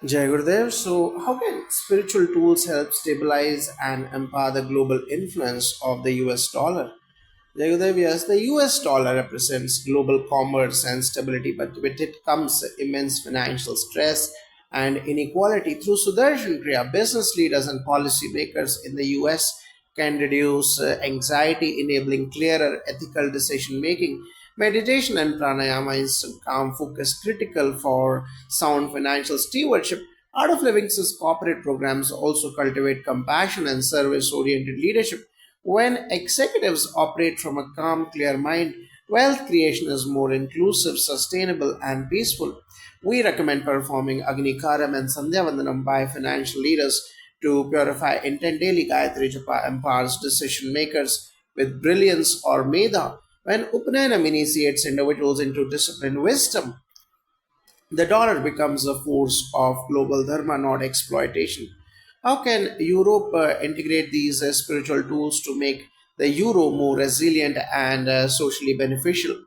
Jai Gurudev. So, how can spiritual tools help stabilize and empower the global influence of the US dollar? Jai Gurudev, yes, the US dollar represents global commerce and stability, but with it comes immense financial stress and inequality. Through Sudarshan Kriya, business leaders and policymakers in the US can reduce anxiety, enabling clearer ethical decision making. Meditation and pranayama instant calm focus critical for sound financial stewardship. Art of Living's corporate programs also cultivate compassion and service oriented leadership. When executives operate from a calm, clear mind, wealth creation is more inclusive, sustainable, and peaceful. We recommend performing Agni Karam and Sandhya Vandanam by financial leaders to purify intent daily. Gayatri Japa empowers decision makers with brilliance or medha. When Upanayana initiates individuals into disciplined wisdom, the dollar becomes a force of global dharma, not exploitation. How can Europe integrate these spiritual tools to make the euro more resilient and socially beneficial?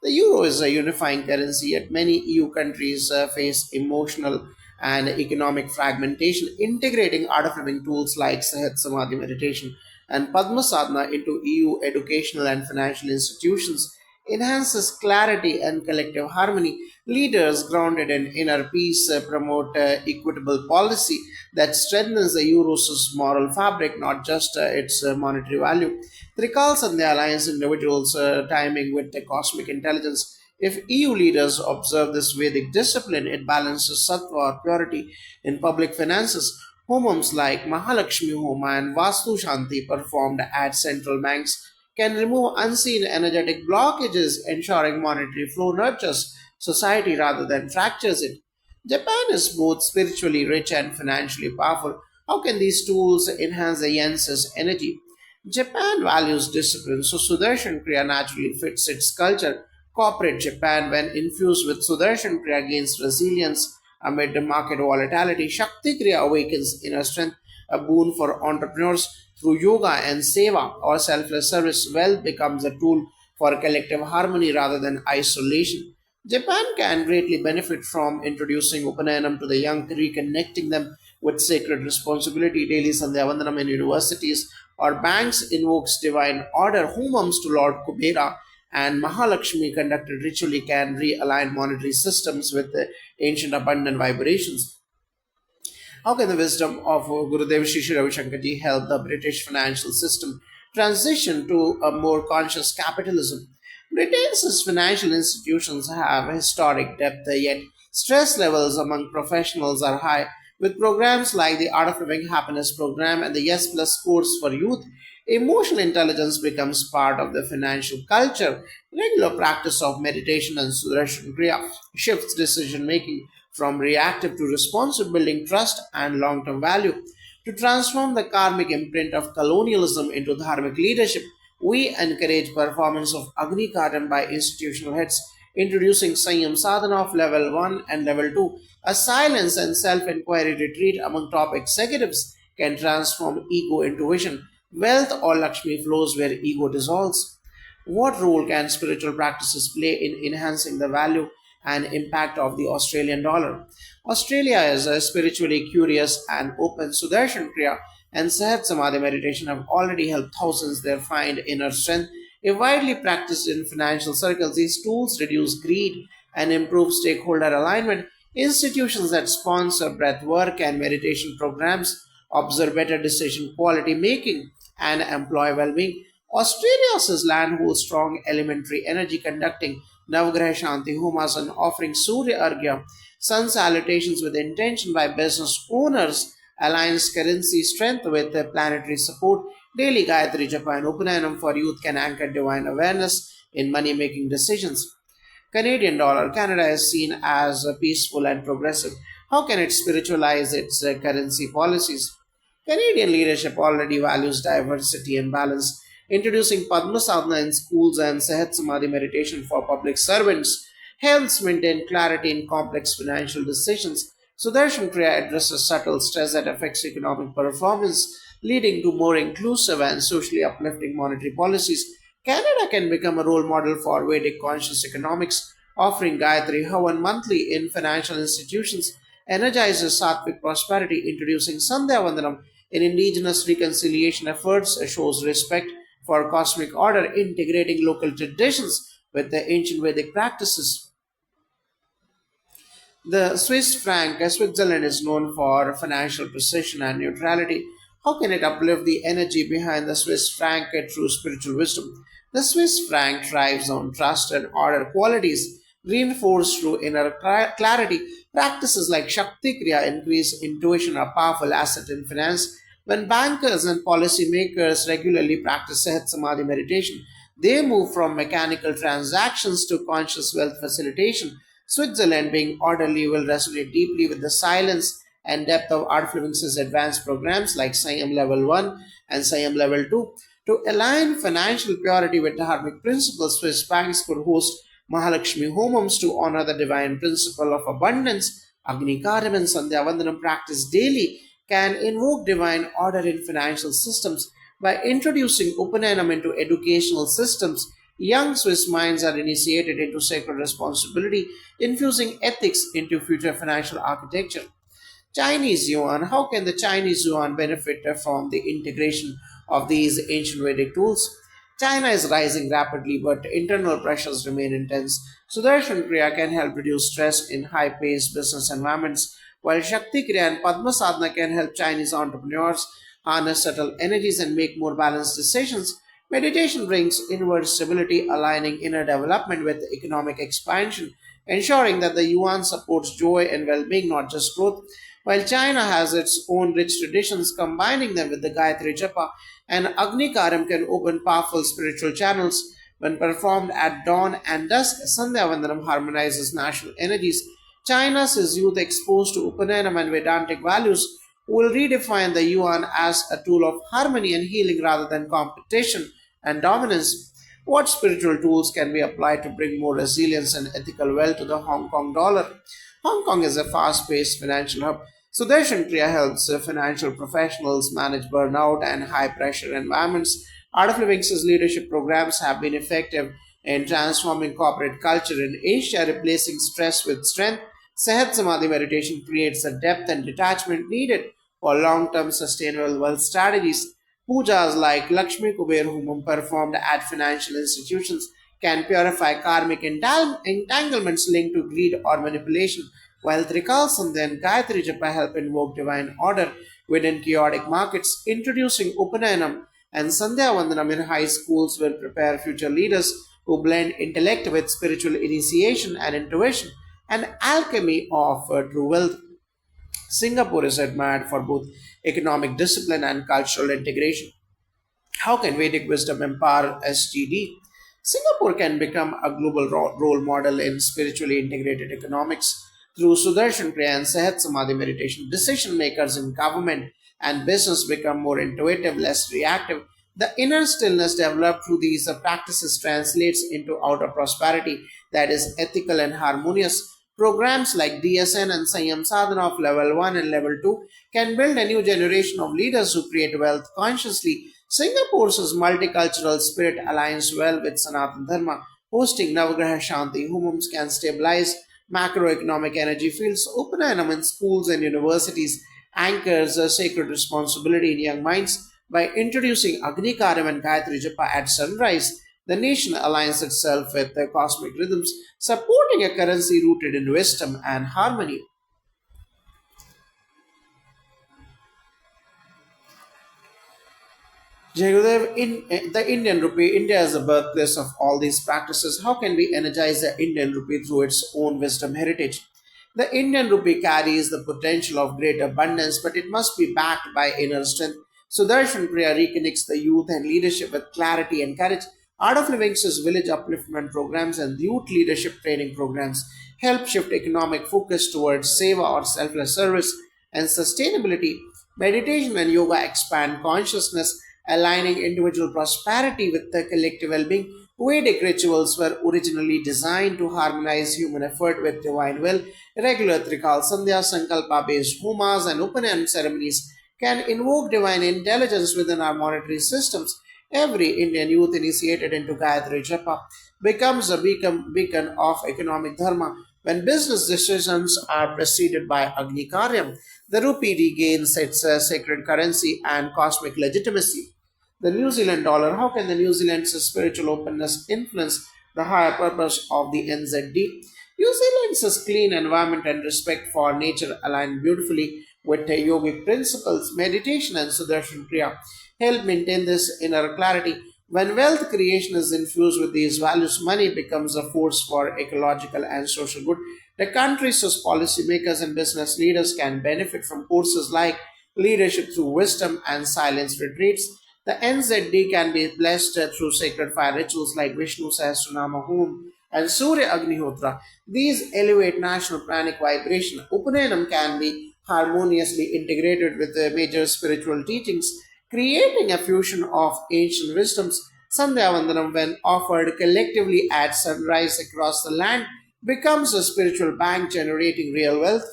The euro is a unifying currency, yet many EU countries face emotional and economic fragmentation. Integrating art of living tools like Sahat Samadhi meditation and Padma Sadhana into EU educational and financial institutions enhances clarity and collective harmony. Leaders grounded in inner peace promote equitable policy that strengthens the euro's moral fabric, not just its monetary value. Trikal Sandhya aligns individuals' timing with the cosmic intelligence. If EU leaders observe this Vedic discipline, it balances sattva or purity in public finances. Homums like Mahalakshmi Homa and Vastu Shanti performed at central banks can remove unseen energetic blockages, ensuring monetary flow nurtures society rather than fractures it. Japan is both spiritually rich and financially powerful. How can these tools enhance the yen's energy? Japan values discipline, so Sudarshan Kriya naturally fits its culture. Corporate Japan, when infused with Sudarshan Kriya, gains resilience amid the market volatility. Shakti Kriya awakens inner strength, a boon for entrepreneurs through yoga and seva or selfless service. Wealth becomes a tool for collective harmony rather than isolation. Japan can greatly benefit from introducing Upanayana to the young, reconnecting them with sacred responsibility. Daily Sandhya Vandanam in universities or banks invokes divine order. Homams to Lord Kubera and Mahalakshmi conducted ritually can realign monetary systems with the ancient abundant vibrations. How can the wisdom of Gurudev Shri Ravi Shankarji help the British financial system transition to a more conscious capitalism? Britain's financial institutions have historic depth, yet stress levels among professionals are high. With programs like the Art of Living Happiness program and the Yes Plus course for youth, emotional intelligence becomes part of the financial culture. Regular practice of meditation and Sudarshan Kriya shifts decision making from reactive to responsive, building trust and long term value. To transform the karmic imprint of colonialism into dharmic leadership, we encourage performance of Agni Karan by institutional heads, introducing Sanyam Sadhana of level 1 and level 2. A silence and self inquiry retreat among top executives can transform ego into vision. Wealth or Lakshmi flows where ego dissolves. What role can spiritual practices play in enhancing the value and impact of the Australian dollar? Australia is spiritually curious and open. Sudarshan Kriya and Sahat Samadhi meditation have already helped thousands there find inner strength. If widely practiced in financial circles, these tools reduce greed and improve stakeholder alignment. Institutions that sponsor breath work and meditation programs observe better decision quality making and employee well-being. Australia's land holds strong elementary energy, conducting Navagraha Shanti Homas and offering Surya Argya, sun salutations with intention by business owners, aligns currency strength with the planetary support. Daily Gayatri Japa and Upanayana for youth can anchor divine awareness in money making decisions. Canadian dollar. Canada is seen as peaceful and progressive. How can it spiritualize its currency policies? Canadian leadership already values diversity and balance, introducing Padma Sadhana in schools and Sahat Samadhi meditation for public servants helps maintain clarity in complex financial decisions. Sudarshan Kriya addresses subtle stress that affects economic performance, leading to more inclusive and socially uplifting monetary policies. Canada can become a role model for Vedic conscious economics, offering Gayatri Havan monthly in financial institutions. energizes sattvic prosperity, introducing Sandhya Vandanam in indigenous reconciliation efforts, shows respect for cosmic order, integrating local traditions with the ancient Vedic practices. The Swiss franc, Switzerland is known for financial precision and neutrality. How can it uplift the energy behind the Swiss franc through spiritual wisdom? The Swiss franc thrives on trust and order qualities, reinforced through inner clarity. Practices like Shakti Kriya increase intuition, a powerful asset in finance. When bankers and policymakers regularly practice Sehat Samadhi meditation, they move from mechanical transactions to conscious wealth facilitation. Switzerland, being orderly, will resonate deeply with the silence and depth of Art Fluence's advanced programs like Siam Level 1 and Siam Level 2. To align financial purity with dharmic principles, Swiss banks could host Mahalakshmi Homams to honor the divine principle of abundance. Agni Karam and Sandhya Vandanam practice daily can invoke divine order in financial systems. By introducing Upanayana into educational systems, young Swiss minds are initiated into sacred responsibility, infusing ethics into future financial architecture. Chinese yuan. How can the Chinese yuan benefit from the integration of these ancient Vedic tools? China is rising rapidly, but internal pressures remain intense. Sudarshan Kriya can help reduce stress in high paced business environments, while Shakti Kriya and Padma Sadhana can help Chinese entrepreneurs harness subtle energies and make more balanced decisions. Meditation brings inward stability, aligning inner development with economic expansion, ensuring that the yuan supports joy and well being, not just growth. While China has its own rich traditions, combining them with the Gayatri Japa and Agni Karam can open powerful spiritual channels. When performed at dawn and dusk, Sandhya Vandanam harmonizes national energies. China's youth exposed to Upanayana and Vedantic values will redefine the yuan as a tool of harmony and healing rather than competition and dominance. What spiritual tools can be applied to bring more resilience and ethical wealth to the Hong Kong dollar? Hong Kong is a fast paced financial hub. Sudarshan Kriya helps financial professionals manage burnout and high pressure environments. Art of Living's leadership programs have been effective in transforming corporate culture in Asia, replacing stress with strength. Sehat Samadhi meditation creates the depth and detachment needed for long term sustainable wealth strategies. Pujas like Lakshmi Kuber Humam performed at financial institutions can purify karmic entanglements linked to greed or manipulation, while Trikalsam and Gayatri Japa help invoke divine order within chaotic markets. Introducing Upanayanam and Sandhya Vandanam in high schools will prepare future leaders who blend intellect with spiritual initiation and intuition, an alchemy of true wealth. Singapore is admired for both economic discipline and cultural integration. How can Vedic wisdom empower SGD? Singapore can become a global role model in spiritually integrated economics through Sudarshan Kriya and Sehat Samadhi meditation. Decision makers in government and business become more intuitive, less reactive. The inner stillness developed through these practices translates into outer prosperity that is ethical and harmonious. Programs like DSN and Sanyam Sadhana of level 1 and level 2 can build a new generation of leaders who create wealth consciously. Singapore's multicultural spirit aligns well with Sanatan Dharma. Hosting Navagraha Shanti Humums can stabilize macroeconomic energy fields. Upanayana in schools and universities anchors a sacred responsibility in young minds. By introducing Agni Karam and Gayatri Japa at sunrise, the nation aligns itself with the cosmic rhythms, supporting a currency rooted in wisdom and harmony. Jayadev, in the Indian rupee, India is the birthplace of all these practices. How can we energize the Indian rupee through its own wisdom heritage? The Indian rupee carries the potential of great abundance, but it must be backed by inner strength. Sudarshan Kriya reconnects the youth and leadership with clarity and courage. Art of Living's village upliftment programs and youth leadership training programs help shift economic focus towards seva or selfless service and sustainability. Meditation and yoga expand consciousness, aligning individual prosperity with the collective well being. Vedic rituals were originally designed to harmonize human effort with divine will. Regular Trikal Sandhya, Sankalpa based homas, and Upanayana ceremonies can invoke divine intelligence within our monetary systems. Every Indian youth initiated into Gayatri Japa becomes a beacon of economic dharma, When business decisions are preceded by Agni Karyam, the rupee regains its sacred currency and cosmic legitimacy. The New Zealand dollar, how can the New Zealand's spiritual openness influence the higher purpose of the NZD? New Zealand's clean environment and respect for nature align beautifully with the yogic principles. Meditation and Sudarshan Kriya help maintain this inner clarity. When wealth creation is infused with these values, money becomes a force for ecological and social good. The country's policymakers and business leaders can benefit from courses like leadership through wisdom and silence retreats. The NZD can be blessed through sacred fire rituals like Vishnu Sahasranama Home and Surya Agnihotra. These elevate national pranic vibration. Upanayam can be harmoniously integrated with the major spiritual teachings, creating a fusion of ancient wisdoms. Sandhya Vandanam, when offered collectively at sunrise across the land, becomes a spiritual bank generating real wealth.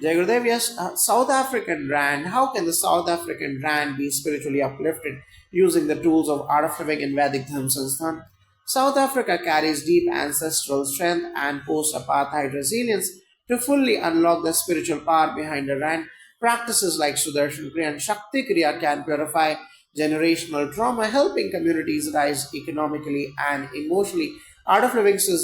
Jai Gurudev, yes, South African Rand. How can the South African Rand be spiritually uplifted using the tools of art of living in Vedic Dharma Sansthan? South Africa carries deep ancestral strength and post-apartheid resilience to fully unlock the spiritual power behind the Rand. Practices like Sudarshan Kriya and Shakti Kriya can purify generational trauma, helping communities rise economically and emotionally. Art of Living says